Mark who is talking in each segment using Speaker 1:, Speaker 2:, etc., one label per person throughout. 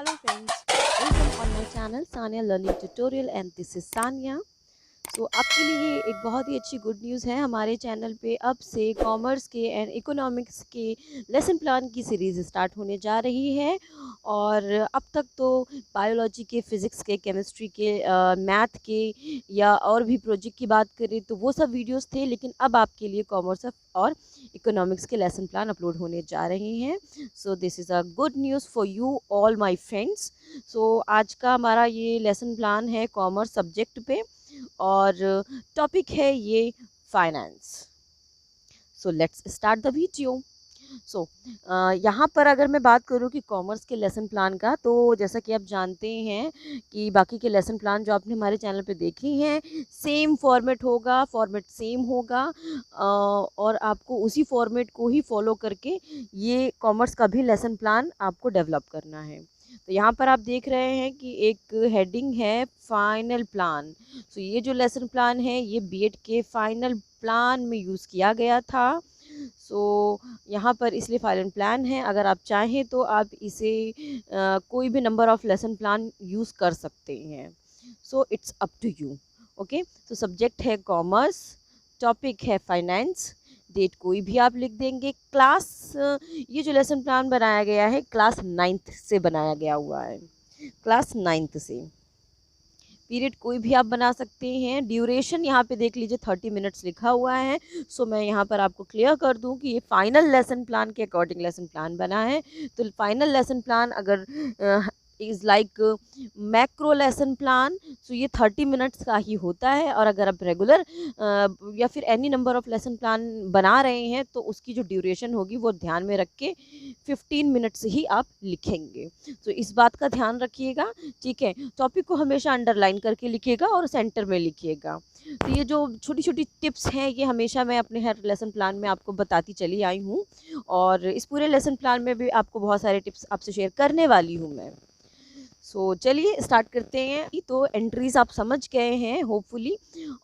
Speaker 1: Hello friends, welcome on my channel Sania Learning Tutorial and this is Sania। आपके लिए एक बहुत ही अच्छी गुड न्यूज़ है। हमारे चैनल पे अब से कॉमर्स के एंड इकोनॉमिक्स के लेसन प्लान की सीरीज़ स्टार्ट होने जा रही है। और अब तक तो बायोलॉजी के, फिज़िक्स के, केमिस्ट्री के, मैथ के या और भी प्रोजेक्ट की बात करें तो वो सब वीडियोस थे, लेकिन अब आपके लिए कॉमर्स और इकोनॉमिक्स के लेसन प्लान अपलोड होने जा रहे हैं। So this is a good news for you all my friends. आज का हमारा ये लेसन प्लान है कॉमर्स सब्जेक्ट पे और टॉपिक है ये finance. So let's start the video. So यहाँ पर अगर मैं बात करूँ कि कॉमर्स के लेसन प्लान का, तो जैसा कि आप जानते हैं कि बाकी के लेसन प्लान जो आपने हमारे चैनल पे देखे हैं सेम फॉर्मेट होगा, फॉर्मेट सेम होगा और आपको उसी फॉर्मेट को ही फॉलो करके ये कॉमर्स का भी लेसन प्लान आपको डेवलप करना है। तो यहाँ पर आप देख रहे हैं कि एक हेडिंग है फाइनल प्लान। ये जो लेसन प्लान है ये बीएड के फाइनल प्लान में यूज़ किया गया था। यहाँ पर इसलिए फाइनल प्लान है। अगर आप चाहें तो आप इसे कोई भी number of lesson plan use कर सकते हैं। It's up to you. Okay, तो सब्जेक्ट है कॉमर्स, टॉपिक है फाइनेंस, डेट कोई भी आप लिख देंगे। क्लास, ये जो लेसन प्लान बनाया गया है क्लास 9th से बनाया गया हुआ है, क्लास 9th से। पीरियड कोई भी आप बना सकते हैं। ड्यूरेशन यहाँ पे देख लीजिए 30 मिनट्स लिखा हुआ है। मैं यहाँ पर आपको क्लियर कर दूँ कि ये फाइनल लेसन प्लान के अकॉर्डिंग लेसन प्लान बना है। तो फाइनल लेसन प्लान अगर is like macro lesson plan, ये 30 मिनट्स का ही होता है। और अगर आप रेगुलर या फिर any number of lesson plan बना रहे हैं तो उसकी जो ड्यूरेशन होगी वो ध्यान में रख के 15 मिनट्स ही आप लिखेंगे। इस बात का ध्यान रखिएगा, ठीक है। टॉपिक को हमेशा अंडरलाइन करके लिखिएगा और सेंटर में लिखिएगा। तो ये जो छोटी छोटी टिप्स हैं ये हमेशा मैं अपने हर लेसन प्लान में आपको बताती चली आई हूँ और इस पूरे लेसन प्लान में भी आपको बहुत सारे टिप्स आपसे शेयर करने वाली हूँ मैं। चलिए स्टार्ट करते हैं। तो एंट्रीज़ आप समझ गए हैं होपफुली,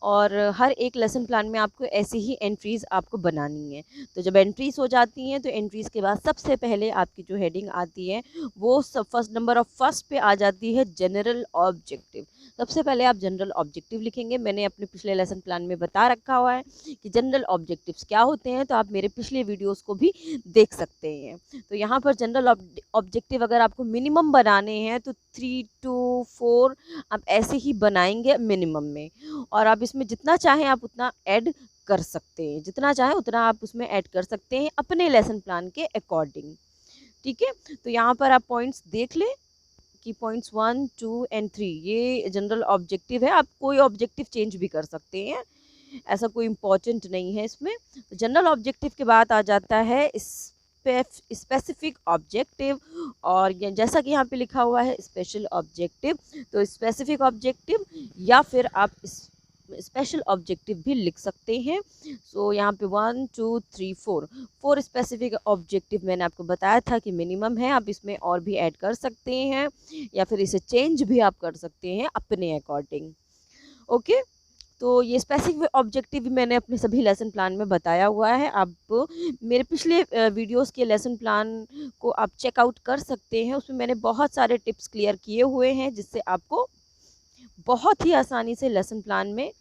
Speaker 1: और हर एक लेसन प्लान में आपको ऐसी ही एंट्रीज़ आपको बनानी है। तो जब एंट्रीज़ हो जाती हैं तो एंट्रीज़ के बाद सबसे पहले आपकी जो हेडिंग आती है वो फर्स्ट नंबर ऑफ फर्स्ट पे आ जाती है जनरल ऑब्जेक्टिव। सबसे पहले आप जनरल ऑब्जेक्टिव लिखेंगे। मैंने अपने पिछले लेसन प्लान में बता रखा हुआ है कि जनरल ऑब्जेक्टिव्स क्या होते हैं, तो आप मेरे पिछले वीडियोज़ को भी देख सकते हैं। तो यहाँ पर जनरल ऑब्जेक्टिव अगर आपको मिनिमम बनाने हैं तो 3 to 4 आप ऐसे ही बनाएंगे मिनिमम में, और आप इसमें जितना चाहें आप उतना ऐड कर सकते हैं, जितना चाहें उतना आप उसमें ऐड कर सकते हैं अपने लेसन प्लान के अकॉर्डिंग, ठीक है। तो यहाँ पर आप पॉइंट्स देख लें कि पॉइंट्स 1, 2 एंड 3 ये जनरल ऑब्जेक्टिव है। आप कोई ऑब्जेक्टिव चेंज भी कर सकते हैं, ऐसा कोई इम्पोर्टेंट नहीं है इसमें। जनरल ऑब्जेक्टिव के बाद आ जाता है स्पेसिफिक ऑब्जेक्टिव, और जैसा कि यहाँ पे लिखा हुआ है स्पेशल ऑब्जेक्टिव। तो स्पेसिफिक ऑब्जेक्टिव या फिर आप स्पेशल ऑब्जेक्टिव भी लिख सकते हैं। यहाँ पे 1, 2, 3, 4 स्पेसिफिक ऑब्जेक्टिव मैंने आपको बताया था कि मिनिमम है। आप इसमें और भी ऐड कर सकते हैं या फिर इसे चेंज भी आप कर सकते हैं अपने अकॉर्डिंग। ओके, तो ये स्पेसिफिक ऑब्जेक्टिव भी मैंने अपने सभी लेसन प्लान में बताया हुआ है। आप मेरे पिछले वीडियोस के लेसन प्लान को आप चेकआउट कर सकते हैं, उसमें मैंने बहुत सारे टिप्स क्लियर किए हुए हैं जिससे आपको बहुत ही आसानी से लेसन प्लान में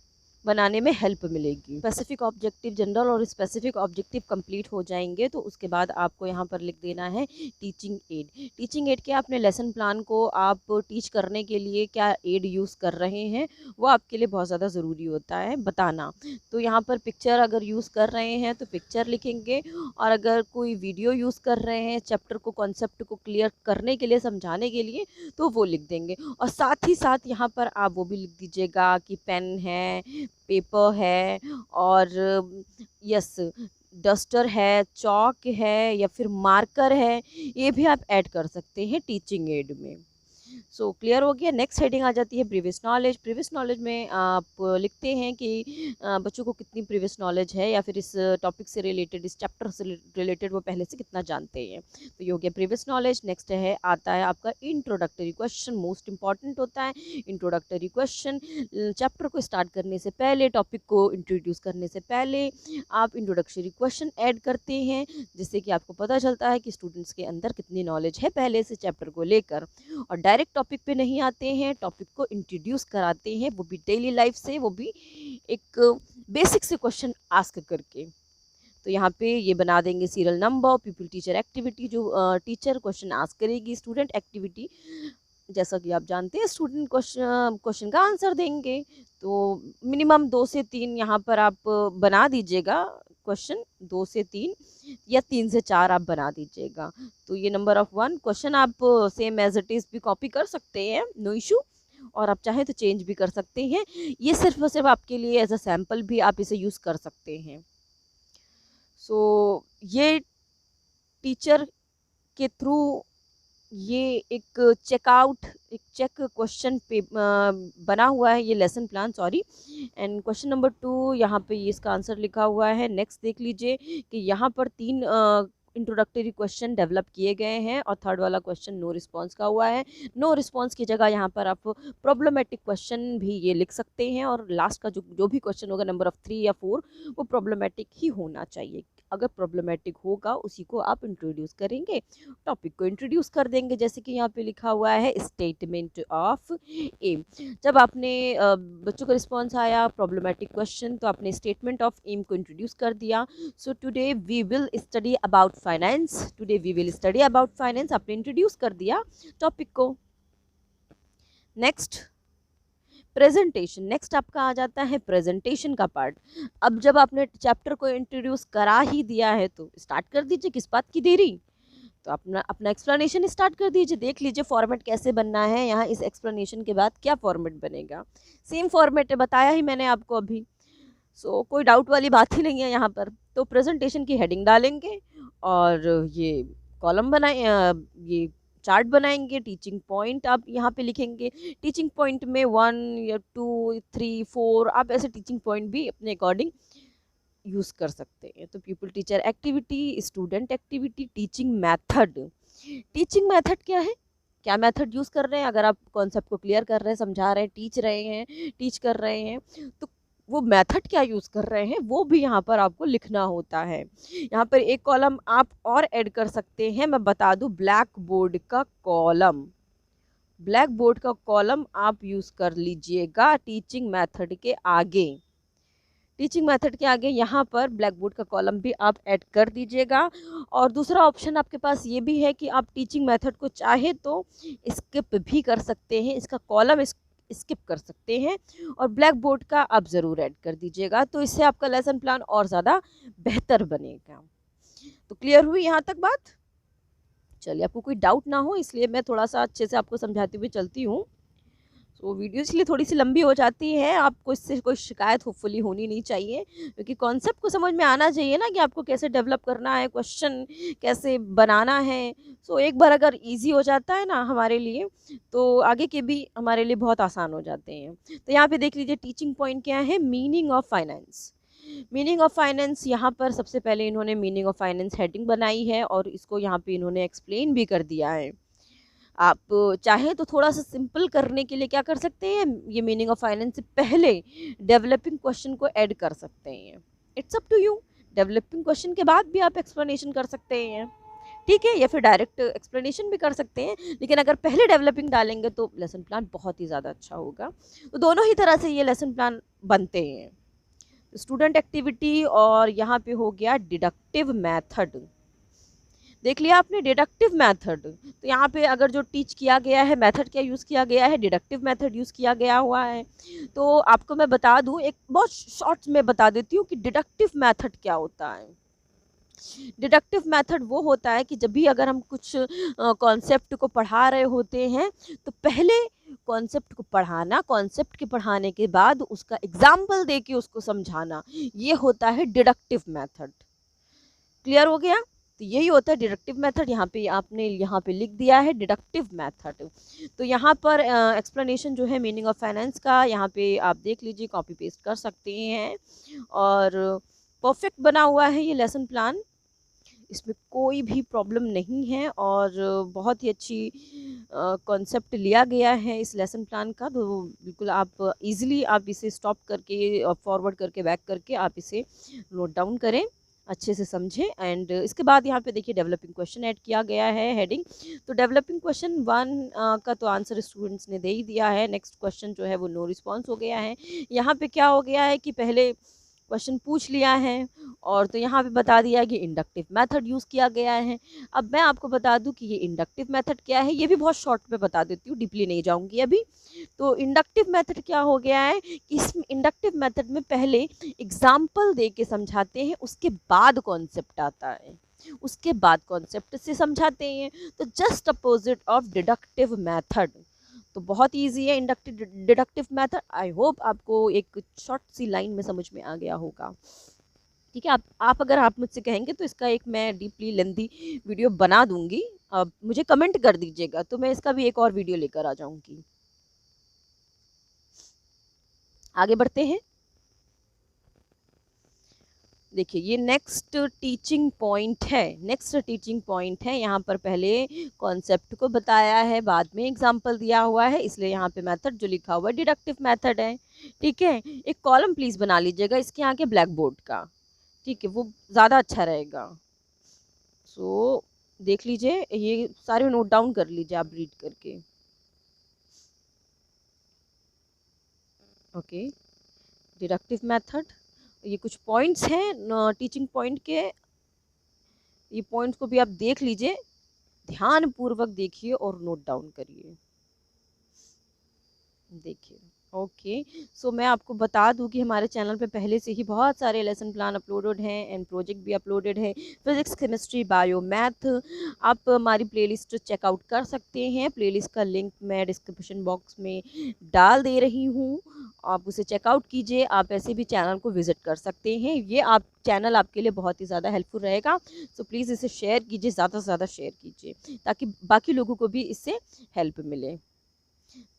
Speaker 1: बनाने में हेल्प मिलेगी। स्पेसिफिक ऑब्जेक्टिव जनरल और स्पेसिफिक ऑब्जेक्टिव कंप्लीट हो जाएंगे तो उसके बाद आपको यहाँ पर लिख देना है टीचिंग एड। टीचिंग एड क्या, अपने लेसन प्लान को आप टीच करने के लिए क्या एड यूज़ कर रहे हैं वो आपके लिए बहुत ज़्यादा ज़रूरी होता है बताना। तो यहाँ पर पिक्चर अगर यूज़ कर रहे हैं तो पिक्चर लिखेंगे, और अगर कोई वीडियो यूज़ कर रहे हैं चैप्टर को, कॉन्सेप्ट को क्लियर करने के लिए, समझाने के लिए, तो वो लिख देंगे। और साथ ही साथ यहाँ पर आप वो भी लिख दीजिएगा कि पेन है, पेपर है, और यस डस्टर है, चॉक है या फिर मार्कर है, ये भी आप ऐड कर सकते हैं टीचिंग एड में। सो क्लियर हो गया। नेक्स्ट हेडिंग आ जाती है प्रीवियस नॉलेज। प्रीवियस नॉलेज में आप लिखते हैं कि बच्चों को कितनी प्रीवियस नॉलेज है या फिर इस टॉपिक से रिलेटेड, इस चैप्टर से रिलेटेड वो पहले से कितना जानते हैं। तो ये हो गया प्रीवियस नॉलेज। नेक्स्ट है आता है आपका इंट्रोडक्टरी क्वेश्चन, मोस्ट इंपॉर्टेंट होता है इंट्रोडक्टरी क्वेश्चन। चैप्टर को स्टार्ट करने से पहले, टॉपिक को इंट्रोड्यूस करने से पहले आप इंट्रोडक्टरी क्वेश्चन ऐड करते हैं, जिससे कि आपको पता चलता है कि स्टूडेंट्स के अंदर कितनी नॉलेज है पहले से चैप्टर को लेकर। और डायरेक्ट टॉपिक पे नहीं आते हैं, टॉपिक को इंट्रोड्यूस कराते हैं, वो भी डेली लाइफ से, वो भी एक बेसिक से क्वेश्चन आस्क करके। तो यहाँ पे ये बना देंगे serial number, people teacher activity, जो टीचर क्वेश्चन आस्क करेगी, स्टूडेंट एक्टिविटी, जैसा कि आप जानते हैं स्टूडेंट क्वेश्चन का आंसर देंगे। तो मिनिमम 2 से 3 यहाँ पर आप बना दीजिएगा क्वेश्चन, 2 से 3 या 3 से 4 आप बना दीजिएगा। तो ये नंबर ऑफ 1 क्वेश्चन आप सेम एज इट इज़ भी कॉपी कर सकते हैं, नो इशू, और आप चाहें तो चेंज भी कर सकते हैं। ये सिर्फ और सिर्फ आपके लिए एज अ सैम्पल भी आप इसे यूज़ कर सकते हैं। सो ये टीचर के थ्रू ये एक चेकआउट, एक चेक क्वेश्चन पे बना हुआ है ये lesson plan, sorry. And question number 2 यहाँ पे ये इसका आंसर लिखा हुआ है। नेक्स्ट देख लीजिए कि यहाँ पर 3 इंट्रोडक्टरी क्वेश्चन डेवलप किए गए हैं और थर्ड वाला क्वेश्चन नो रिस्पॉन्स का हुआ है। नो रिस्पॉन्स की जगह यहाँ पर आप प्रॉब्लमेटिक क्वेश्चन भी ये लिख सकते हैं, और लास्ट का जो भी क्वेश्चन होगा नंबर ऑफ 3 या 4 वो प्रॉब्लमेटिक ही होना चाहिए। अगर प्रॉब्लमेटिक होगा उसी को आप इंट्रोड्यूस करेंगे, टॉपिक को इंट्रोड्यूस कर देंगे, जैसे कि यहाँ पे लिखा हुआ है स्टेटमेंट ऑफ एम। जब आपने बच्चों का रिस्पॉन्स आया प्रॉब्लमेटिक क्वेश्चन, तो आपने स्टेटमेंट ऑफ एम को इंट्रोड्यूस कर दिया। So today we will study about finance, today we will study about finance, आपने इंट्रोड्यूस कर दिया टॉपिक को। नेक्स्ट प्रेजेंटेशन, नेक्स्ट आपका आ जाता है प्रेजेंटेशन का पार्ट। अब जब आपने चैप्टर को इंट्रोड्यूस करा ही दिया है तो स्टार्ट कर दीजिए, किस बात की देरी। तो अपना अपना एक्सप्लेनेशन स्टार्ट कर दीजिए। देख लीजिए फॉर्मेट कैसे बनना है, यहाँ इस एक्सप्लेनेशन के बाद क्या फॉर्मेट बनेगा। सेम फॉर्मेट है, बताया ही मैंने आपको अभी। सो कोई डाउट वाली बात ही नहीं है यहाँ पर। तो प्रेजेंटेशन की हेडिंग डालेंगे और ये कॉलम बनाए, ये चार्ट बनाएंगे। टीचिंग पॉइंट आप यहाँ पे लिखेंगे। टीचिंग पॉइंट में 1 या 2 3 4 आप ऐसे टीचिंग पॉइंट भी अपने अकॉर्डिंग यूज़ कर सकते हैं। तो people teacher activity, student activity, teaching method. Teaching method क्या है, क्या मेथड यूज़ कर रहे हैं, अगर आप कॉन्सेप्ट को क्लियर कर रहे हैं, समझा रहे हैं, टीच कर रहे हैं, तो वो मेथड क्या यूज़ कर रहे हैं वो भी यहाँ पर आपको लिखना होता है। यहाँ पर एक कॉलम आप और ऐड कर सकते हैं, मैं बता दूँ, ब्लैक बोर्ड का कॉलम, ब्लैक बोर्ड का कॉलम आप यूज़ कर लीजिएगा टीचिंग मेथड के आगे। टीचिंग मेथड के आगे यहाँ पर ब्लैक बोर्ड का कॉलम भी आप ऐड कर दीजिएगा। और दूसरा ऑप्शन आपके पास ये भी है कि आप टीचिंग मेथड को चाहे तो स्किप भी कर सकते हैं, इसका कॉलम स्किप कर सकते हैं, और ब्लैक बोर्ड का आप ज़रूर ऐड कर दीजिएगा। तो इससे आपका लेसन प्लान और ज़्यादा बेहतर बनेगा। तो क्लियर हुई यहाँ तक बात? चलिए, आपको कोई डाउट ना हो इसलिए मैं थोड़ा सा अच्छे से आपको समझाती हुई चलती हूँ। तो वीडियो इसलिए थोड़ी सी लंबी हो जाती है, आपको इससे कोई शिकायत होपफुली होनी नहीं चाहिए, क्योंकि कॉन्सेप्ट को समझ में आना चाहिए ना कि आपको कैसे डेवलप करना है, क्वेश्चन कैसे बनाना है। सो एक बार अगर इजी हो जाता है ना हमारे लिए, तो आगे के भी हमारे लिए बहुत आसान हो जाते हैं। तो यहाँ पे देख लीजिए टीचिंग पॉइंट क्या है, meaning of finance. Meaning of finance, यहाँ पर सबसे पहले इन्होंने मीनिंग ऑफ फाइनेंस हेडिंग बनाई है और इसको यहाँ पे इन्होंने एक्सप्लेन भी कर दिया है। आप चाहें तो थोड़ा सा सिंपल करने के लिए क्या कर सकते हैं, ये मीनिंग ऑफ फाइनेंस से पहले डेवलपिंग क्वेश्चन को ऐड कर सकते हैं। It's up to you, developing question के बाद भी आप एक्सप्लेनेशन कर सकते हैं, ठीक है, या फिर डायरेक्ट एक्सप्लेनेशन भी कर सकते हैं। लेकिन अगर पहले डेवलपिंग डालेंगे तो लेसन प्लान बहुत ही ज़्यादा अच्छा होगा। तो दोनों ही तरह से ये लेसन प्लान बनते हैं, स्टूडेंट एक्टिविटी और यहाँ पे हो गया डिडक्टिव मेथड। देख लिया आपने डिडक्टिव मेथड। तो यहाँ पे अगर जो टीच किया गया है, मेथड क्या यूज़ किया गया है, डिडक्टिव मेथड यूज़ किया गया हुआ है। तो आपको मैं बता दूँ, एक बहुत शॉर्ट में बता देती हूँ कि डिडक्टिव मेथड क्या होता है। डिडक्टिव मेथड वो होता है कि जब भी अगर हम कुछ कॉन्सेप्ट को पढ़ा रहे होते हैं तो पहले कॉन्सेप्ट को पढ़ाना, कॉन्सेप्ट के पढ़ाने के बाद उसका एग्जाम्पल देके उसको समझाना, ये होता है डिडक्टिव मेथड। क्लियर हो गया? तो यही होता है डिडक्टिव मेथड। यहाँ पे आपने यहाँ पे लिख दिया है डिडक्टिव मेथड। तो यहाँ पर एक्सप्लेनेशन जो है मीनिंग ऑफ फाइनेंस का यहाँ पे आप देख लीजिए, कॉपी पेस्ट कर सकते हैं। और परफेक्ट बना हुआ है ये लेसन प्लान, इसमें कोई भी प्रॉब्लम नहीं है और बहुत ही अच्छी कॉन्सेप्ट लिया गया है इस लेसन प्लान का। तो बिल्कुल आप इजीली आप इसे स्टॉप करके फॉरवर्ड करके बैक करके आप इसे नोट डाउन करें, अच्छे से समझें। एंड इसके बाद यहाँ पे देखिए डेवलपिंग क्वेश्चन ऐड किया गया है हेडिंग। तो डेवलपिंग क्वेश्चन 1 का तो आंसर स्टूडेंट्स ने दे ही दिया है। नेक्स्ट क्वेश्चन जो है वो नो रिस्पॉन्स हो गया है। यहाँ पे क्या हो गया है कि पहले क्वेश्चन पूछ लिया है और तो यहाँ पे बता दिया है कि इंडक्टिव मेथड यूज़ किया गया है। अब मैं आपको बता दूं कि ये इंडक्टिव मेथड क्या है, ये भी बहुत शॉर्ट में बता देती हूँ, डीपली नहीं जाऊँगी अभी। तो इंडक्टिव मेथड क्या हो गया है कि इस इंडक्टिव मेथड में पहले एग्जाम्पल दे के समझाते हैं, उसके बाद कॉन्सेप्ट आता है, उसके बाद कॉन्सेप्ट से समझाते हैं। तो just opposite of deductive method. तो बहुत इजी है inductive deductive method. I hope आपको एक शॉर्ट सी लाइन में समझ में आ गया होगा। ठीक है, आप अगर आप मुझसे कहेंगे तो इसका एक मैं डीपली लेंथी वीडियो बना दूंगी। अब मुझे कमेंट कर दीजिएगा तो मैं इसका भी एक और वीडियो लेकर आ जाऊंगी। आगे बढ़ते हैं। देखिए ये नेक्स्ट टीचिंग पॉइंट है, नेक्स्ट टीचिंग पॉइंट है। यहाँ पर पहले कॉन्सेप्ट को बताया है, बाद में एग्जाम्पल दिया हुआ है, इसलिए यहाँ पे मेथड जो लिखा हुआ है डिडक्टिव मेथड है। ठीक है, एक कॉलम प्लीज़ बना लीजिएगा इसके आगे ब्लैक बोर्ड का, ठीक है, वो ज़्यादा अच्छा रहेगा। सो देख लीजिए, ये सारे नोट डाउन कर लीजिए आप रीड करके। ओके, डिडक्टिव मेथड, ये कुछ पॉइंट्स हैं टीचिंग पॉइंट के, ये पॉइंट्स को भी आप देख लीजिए, ध्यान पूर्वक देखिए और नोट डाउन करिए। देखिए ओके, सो मैं आपको बता दूं कि हमारे चैनल पे पहले से ही बहुत सारे लेसन प्लान अपलोडेड हैं एंड प्रोजेक्ट भी अपलोडेड है, फिजिक्स केमिस्ट्री बायो मैथ। आप हमारी प्लेलिस्ट चेकआउट कर सकते हैं, प्लेलिस्ट का लिंक मैं डिस्क्रिप्शन बॉक्स में डाल दे रही हूँ, आप उसे चेकआउट कीजिए। आप ऐसे भी चैनल को विज़िट कर सकते हैं, ये आप चैनल आपके लिए बहुत ही ज़्यादा हेल्पफुल रहेगा। सो प्लीज़ इसे शेयर कीजिए, ज़्यादा से ज़्यादा शेयर कीजिए ताकि बाकी लोगों को भी इससे हेल्प मिले।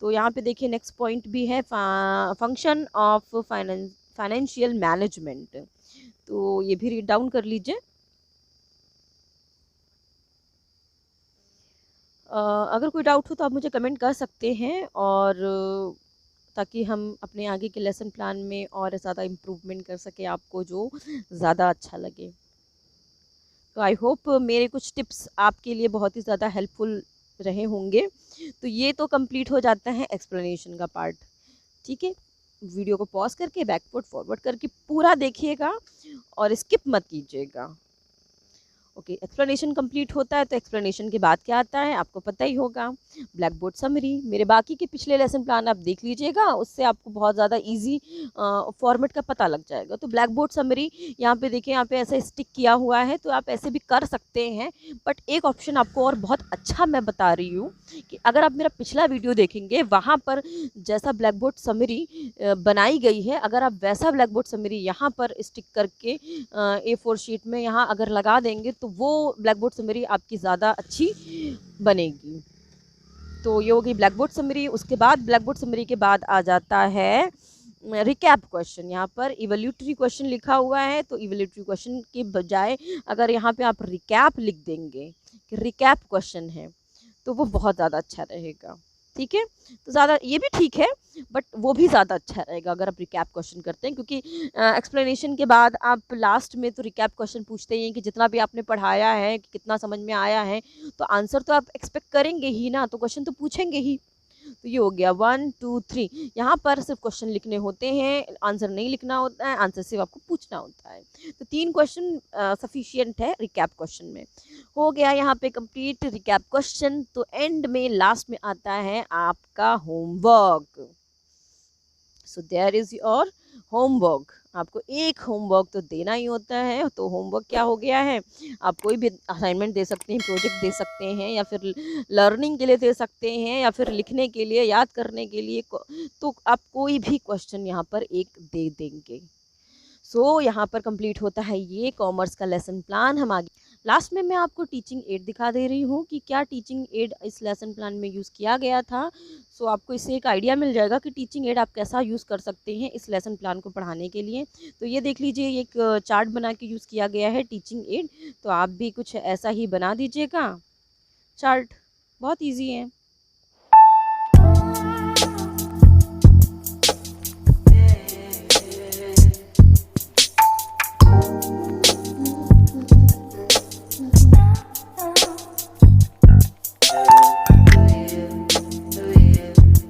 Speaker 1: तो यहाँ पे देखिए नेक्स्ट पॉइंट भी है फंक्शन ऑफ फाइनेंशियल मैनेजमेंट। तो ये भी रीड डाउन कर लीजिए। अगर कोई डाउट हो तो आप मुझे कमेंट कर सकते हैं, और ताकि हम अपने आगे के लेसन प्लान में और ज़्यादा इम्प्रूवमेंट कर सके, आपको जो ज़्यादा अच्छा लगे। तो आई होप मेरे कुछ टिप्स आपके लिए बहुत ही ज़्यादा हेल्पफुल रहे होंगे। तो ये तो कंप्लीट हो जाता है एक्सप्लेनेशन का पार्ट। ठीक है, वीडियो को पॉज करके बैकवर्ड फॉरवर्ड करके पूरा देखिएगा और स्किप मत कीजिएगा। ओके, एक्सप्लेनेशन कंप्लीट होता है तो एक्सप्लेनेशन के बाद क्या आता है आपको पता ही होगा, ब्लैक बोर्ड समरी। मेरे बाकी के पिछले लेसन प्लान आप देख लीजिएगा, उससे आपको बहुत ज़्यादा इजी फॉर्मेट का पता लग जाएगा। तो ब्लैक बोर्ड समरी यहाँ पे देखिए, यहाँ पे ऐसा स्टिक किया हुआ है, तो आप ऐसे भी कर सकते हैं। बट एक ऑप्शन आपको और बहुत अच्छा मैं बता रही हूँ कि अगर आप मेरा पिछला वीडियो देखेंगे, वहाँ पर जैसा ब्लैक बोर्ड समरी बनाई गई है, अगर आप वैसा ब्लैक बोर्ड समरी यहाँ पर स्टिक करके A4 शीट में यहाँ अगर लगा देंगे तो वो ब्लैक बोर्ड समरी आपकी ज़्यादा अच्छी बनेगी। तो ये होगी ब्लैक बोर्ड समरी। उसके बाद ब्लैक बोर्ड समरी के बाद आ जाता है रिकैप क्वेश्चन। यहाँ पर इवैल्यूटरी क्वेश्चन लिखा हुआ है, तो इवैल्यूटरी क्वेश्चन के बजाय अगर यहाँ पे आप रिकैप लिख देंगे कि रिकैप क्वेश्चन है, तो वो बहुत ज़्यादा अच्छा रहेगा। ठीक है, तो ज़्यादा ये भी ठीक है, बट वो भी ज़्यादा अच्छा रहेगा अगर आप रिकैप क्वेश्चन करते हैं, क्योंकि एक्सप्लेनेशन के बाद आप लास्ट में तो रिकैप क्वेश्चन पूछते हैं कि जितना भी आपने पढ़ाया है कि कितना समझ में आया है, तो आंसर तो आप एक्सपेक्ट करेंगे ही ना, तो क्वेश्चन तो पूछेंगे ही। तो ये हो गया 1 2 3। यहाँ पर सिर्फ क्वेश्चन लिखने होते हैं, आंसर नहीं लिखना होता है, आंसर सिर्फ आपको पूछना होता है। तो 3 क्वेश्चन सफिशिएंट है रिकैप क्वेश्चन में। हो गया यहाँ पे कंप्लीट रिकैप क्वेश्चन। तो एंड में लास्ट में आता है आपका homework. So there is your homework. आपको एक होमवर्क तो देना ही होता है। तो होमवर्क क्या हो गया है, आप कोई भी असाइनमेंट दे सकते हैं, प्रोजेक्ट दे सकते हैं, या फिर लर्निंग के लिए दे सकते हैं, या फिर लिखने के लिए, याद करने के लिए। तो आप कोई भी क्वेश्चन यहाँ पर एक दे देंगे। सो यहाँ पर कंप्लीट होता है ये कॉमर्स का लेसन प्लान। हम लास्ट में मैं आपको टीचिंग एड दिखा दे रही हूँ कि क्या टीचिंग एड इस लेसन प्लान में यूज़ किया गया था। सो आपको इससे एक आइडिया मिल जाएगा कि टीचिंग एड आप कैसा यूज़ कर सकते हैं इस लेसन प्लान को पढ़ाने के लिए। तो ये देख लीजिए, ये एक चार्ट बना के यूज़ किया गया है टीचिंग एड। तो आप भी कुछ ऐसा ही बना दीजिएगा चार्ट, बहुत ईजी है।